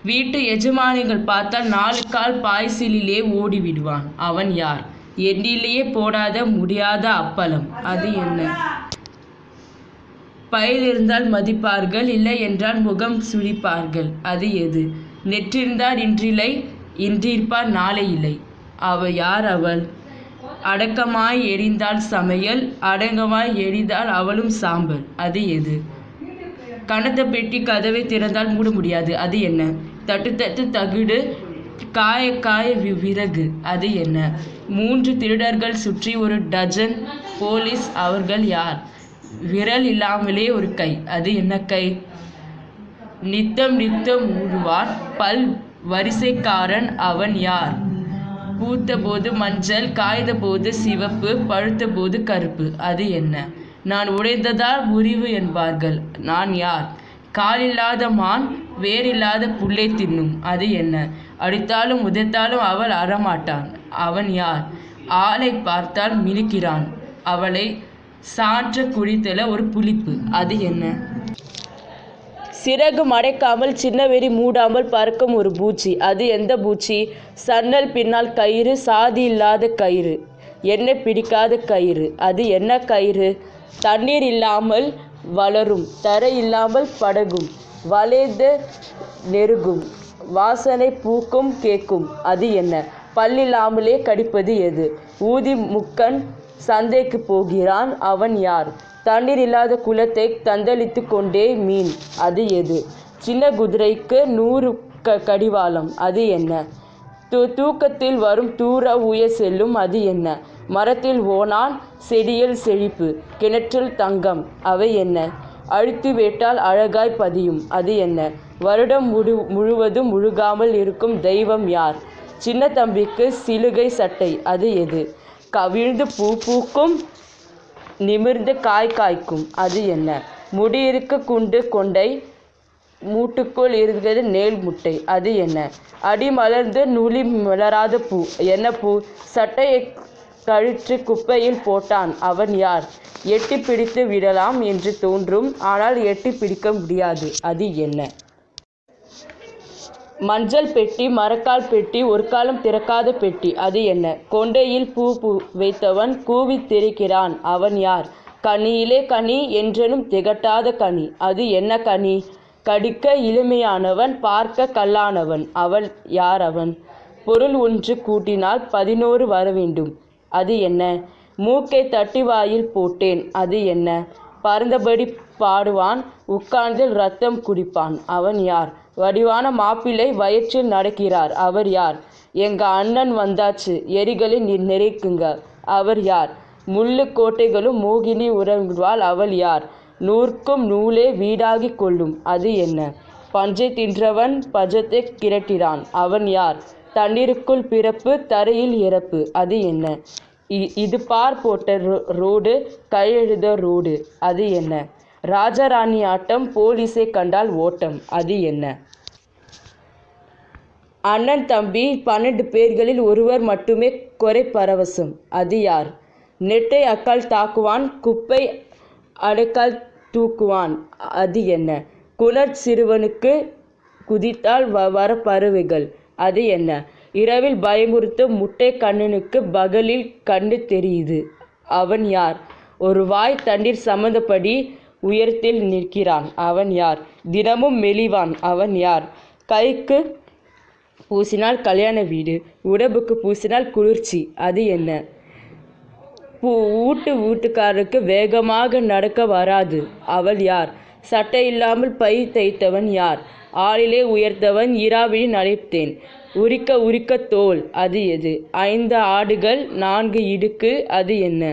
வீட்டு எஜமானிகள் பார்த்தால் 4 கால் பாய்ச்சலிலே ஓடிவிடுவான். அவன் யார்? எண்ணெயிலே போடாத முடியாத அப்பளம். அது என்ன? பயில் இருந்தால் மதிப்பார்கள், இல்லை என்றால் முகம் சுழிப்பார்கள். அது எது? நெற்றிருந்தால் இன்றில்லை, இன்றிருப்பார் நாளை இல்லை. யார் அவள்? அடக்கமாய் எரிந்தால் சமையல், அடங்கமாய் எரிந்தால் அவளும் சாம்பல். அது எது? கனத்த பெட்டி கதவை திறந்தால் மூட முடியாது. அது என்ன? தட்டு தட்டு தகுடு, காய காய விறகு. அது என்ன? 3 திருடர்கள் சுற்றி 1 டஜன் போலீஸ். அவர்கள் யார்? விரல் இல்லாமலே ஒரு கை. அது என்ன கை? நித்தம் நித்தம் ஊடுவான் பல் வரிசைக்காரன். அவன் யார்? பூத்த போது மஞ்சள், காய்ந்த போது சிவப்பு, பழுத்த போது கருப்பு. அது என்ன? நான் உடைந்ததால் முறிவு என்பார்கள். நான் யார்? காலில்லாத மான் வேறில்லாத புல்லை தின்னும். அது என்ன? அடித்தாலும் உதைத்தாலும் அவள் அறமாட்டான். அவன் யார்? ஆளை பார்த்தால் மினுக்கிறான். அவளை சாற்ற குடித்தல ஒரு புளிப்பு. அது என்ன? சிறகு மடைக்காமல் சின்ன வெறி மூடாமல் பறக்கும் ஒரு பூச்சி. அது எந்த பூச்சி? சன்னல் பின்னால் கயிறு, சாதி இல்லாத கயிறு, எண்ணெய் பிடிக்காத கயிறு. அது என்ன கயிறு? தண்ணீர் இல்லாமல் வளரும், தரை இல்லாமல் படகும், வளைந்து நெருகும், வாசனை பூக்கும் கேட்கும். அது என்ன? பல்லில்லாமலே கடிப்பது எது? ஊதி முக்கன் சந்தைக்கு போகிறான். அவன் யார்? தண்ணீர் இல்லாத குளத்தை தந்தளித்து கொண்டே மீன். அது எது? சின்ன குதிரைக்கு 100 கடிவாளம். அது என்ன? தூக்கத்தில் வரும் தூர உயர் செல்லும். அது என்ன? மரத்தில் ஓணான், செடியில் செழிப்பு, கிணற்றில் தங்கம். அவை என்ன? அழுத்தி வேட்டால் அழகாய் பதியும். அது என்ன? வருடம் முழுவதும் முழுகாமல் இருக்கும் தெய்வம் யார்? சின்ன தம்பிக்கு சிலுகை சட்டை. அது எது? கவிழ்ந்து பூ பூக்கும், நிமிர்ந்து காய் காய்க்கும். அது என்ன? முடியிருக்க குண்டு கொண்டை, மூட்டுக்குள் இருக்கிறது நேல் முட்டை. அது என்ன? அடி மலர்ந்து நுழி மலராத பூ. என்ன பூ? சட்டையை கழற்றி குப்பையில் போட்டான். அவன் யார்? எட்டி பிடித்து விடலாம் என்று தோன்றும், ஆனால் எட்டி பிடிக்க முடியாது. அது என்ன? மஞ்சள் பெட்டி, மரக்கால் பெட்டி, ஒரு காலம் திறக்காத பெட்டி. அது என்ன? கொண்டையில் பூ வைத்தவன் கூவி திரிக்கிறான். அவன் யார்? கனியிலே கனி என்றனும் திகட்டாத கனி. அது என்ன கனி? கடிக்க இளமையானவன், பார்க்க கல்லானவன். அவள் யார்? அவன் பொருள் ஒன்று கூட்டினால் 11 வர வேண்டும். அது என்ன? மூக்கை தட்டி வாயில் போட்டேன். அது என்ன? பறந்தபடி பாடுவான், உட்கார்ந்து ரத்தம் குடிப்பான். அவன் யார்? வடிவான மாப்பிள்ளை வயிற்றில் நடக்கிறார். அவர் யார்? எங்க அண்ணன் வந்தாச்சு, எரிகளை நிறைக்குங்க. அவர் யார்? முள்ளு கோட்டைகளும் மோகினி உறங்குவாள். அவள் யார்? நூற்கும் நூலே வீடாகி கொள்ளும். அது என்ன? பஞ்சை தின்றவன் பஞ்சத்தை கிரட்டினான். அவன் யார்? தண்ணீருக்குள் பிறப்பு, தரையில் இறப்பு. அது என்ன? இது பார் போட்ட ரோடு, கையெழுத ரோடு. அது என்ன? ராஜாராணி ஆட்டம், போலீஸை கண்டால் ஓட்டம். அது என்ன? அண்ணன் தம்பி 12 பேர்களில் ஒருவர் மட்டுமே கொரை பரவசம். அது யார்? நெட்டை அக்கால் தாக்குவான், குப்பை அடைக்கால் தூக்குவான். அது என்ன? குணர் சிறுவனுக்கு குதித்தால் வர பறவைகள். அது என்ன? இரவில் பயமுறுத்தும் முட்டை கண்ணனுக்கு பகலில் கண்டு தெரியுது. அவன் யார்? ஒரு வாய் தண்ணீர் சம்மந்தப்படி உயரத்தில் நிற்கிறான். அவன் யார்? தினமும் மெலிவான். அவன் யார்? கைக்கு பூசினால் கல்யாண வீடு, உடம்புக்கு பூசினால் குளிர்ச்சி. அது என்ன? வீட்டுக்காரருக்கு வேகமாக நடக்க வராது. அவள் யார்? சட்டை இல்லாமல் பை தைத்தவன் யார்? ஆளிலே உயர்த்தவன், இராவிழி நடைத்தேன், உரிக்க உரிக்க தோல். அது எது? 5 ஆடுகள் 4 இடுக்கு. அது என்ன?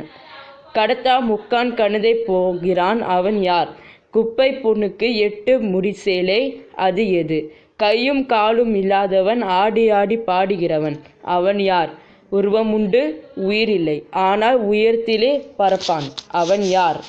கடத்தா முக்கான் கழுதை போகிறான். அவன் யார்? குப்பை பொண்ணுக்கு 8 முடிசேலை. அது எது? கையும் காலும் இல்லாதவன், ஆடி ஆடி பாடுகிறவன். அவன் யார்? உருவமுண்டு, உயிரில்லை, ஆனால் உயரத்திலே பறப்பான். அவன் யார்?